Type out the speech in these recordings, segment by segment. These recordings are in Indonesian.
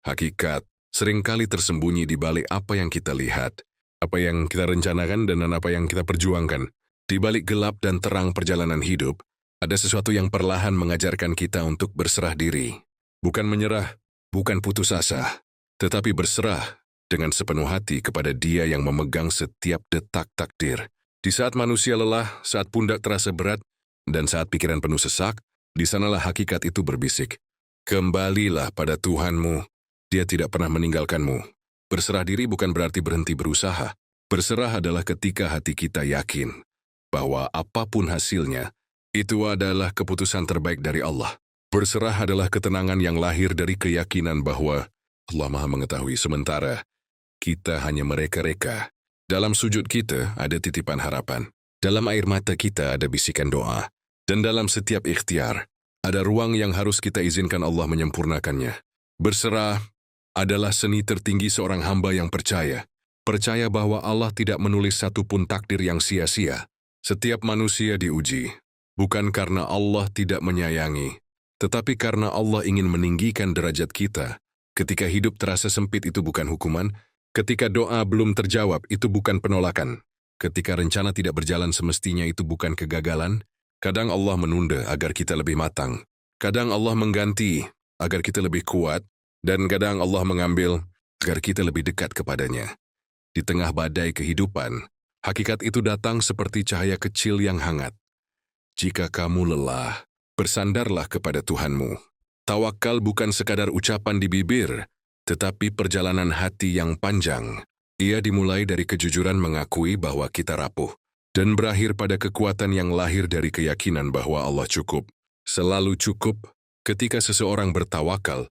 Hakikat seringkali tersembunyi di balik apa yang kita lihat, apa yang kita rencanakan, dan apa yang kita perjuangkan. Di balik gelap dan terang perjalanan hidup, ada sesuatu yang perlahan mengajarkan kita untuk berserah diri. Bukan menyerah, bukan putus asa, tetapi berserah dengan sepenuh hati kepada Dia yang memegang setiap detak takdir. Di saat manusia lelah, saat pundak terasa berat, dan saat pikiran penuh sesak, di sanalah hakikat itu berbisik. Kembalilah pada Tuhanmu. Dia tidak pernah meninggalkanmu. Berserah diri bukan berarti berhenti berusaha. Berserah adalah ketika hati kita yakin bahwa apapun hasilnya, itu adalah keputusan terbaik dari Allah. Berserah adalah ketenangan yang lahir dari keyakinan bahwa Allah Maha mengetahui, sementara kita hanya mereka-reka. Dalam sujud kita ada titipan harapan. Dalam air mata kita ada bisikan doa. Dan dalam setiap ikhtiar, ada ruang yang harus kita izinkan Allah menyempurnakannya. Berserah adalah seni tertinggi seorang hamba yang percaya. Percaya bahwa Allah tidak menulis satupun takdir yang sia-sia. Setiap manusia diuji, bukan karena Allah tidak menyayangi, tetapi karena Allah ingin meninggikan derajat kita. Ketika hidup terasa sempit itu bukan hukuman, ketika doa belum terjawab itu bukan penolakan, ketika rencana tidak berjalan semestinya itu bukan kegagalan. Kadang Allah menunda agar kita lebih matang, kadang Allah mengganti agar kita lebih kuat, dan kadang Allah mengambil agar kita lebih dekat kepadanya. Di tengah badai kehidupan, hakikat itu datang seperti cahaya kecil yang hangat. Jika kamu lelah, bersandarlah kepada Tuhanmu. Tawakal bukan sekadar ucapan di bibir, tetapi perjalanan hati yang panjang. Ia dimulai dari kejujuran mengakui bahwa kita rapuh, dan berakhir pada kekuatan yang lahir dari keyakinan bahwa Allah cukup. Selalu cukup. Ketika seseorang bertawakal,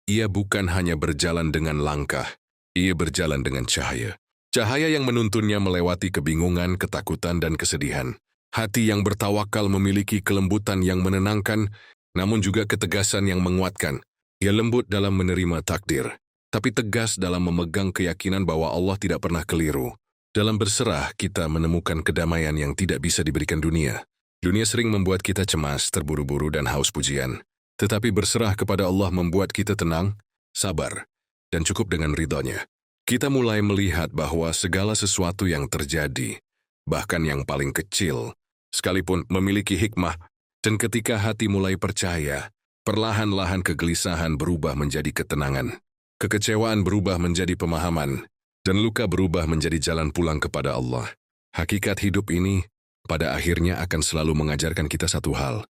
ia bukan hanya berjalan dengan langkah, ia berjalan dengan cahaya. Cahaya yang menuntunnya melewati kebingungan, ketakutan, dan kesedihan. Hati yang bertawakal memiliki kelembutan yang menenangkan, namun juga ketegasan yang menguatkan. Ia lembut dalam menerima takdir, tapi tegas dalam memegang keyakinan bahwa Allah tidak pernah keliru. Dalam berserah, kita menemukan kedamaian yang tidak bisa diberikan dunia. Dunia sering membuat kita cemas, terburu-buru, dan haus pujian. Tetapi berserah kepada Allah membuat kita tenang, sabar, dan cukup dengan ridhonya. Kita mulai melihat bahwa segala sesuatu yang terjadi, bahkan yang paling kecil, sekalipun memiliki hikmah, dan ketika hati mulai percaya, perlahan-lahan kegelisahan berubah menjadi ketenangan, kekecewaan berubah menjadi pemahaman, dan luka berubah menjadi jalan pulang kepada Allah. Hakikat hidup ini, pada akhirnya akan selalu mengajarkan kita satu hal,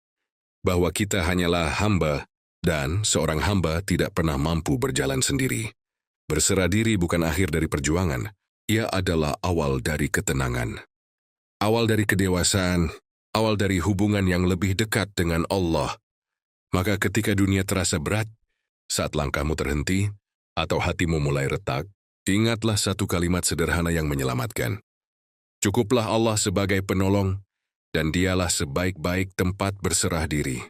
bahwa kita hanyalah hamba, dan seorang hamba tidak pernah mampu berjalan sendiri. Berserah diri bukan akhir dari perjuangan, ia adalah awal dari ketenangan. Awal dari kedewasaan, awal dari hubungan yang lebih dekat dengan Allah. Maka ketika dunia terasa berat, saat langkahmu terhenti, atau hatimu mulai retak, ingatlah satu kalimat sederhana yang menyelamatkan. Cukuplah Allah sebagai penolong, dan Dialah sebaik-baik tempat berserah diri.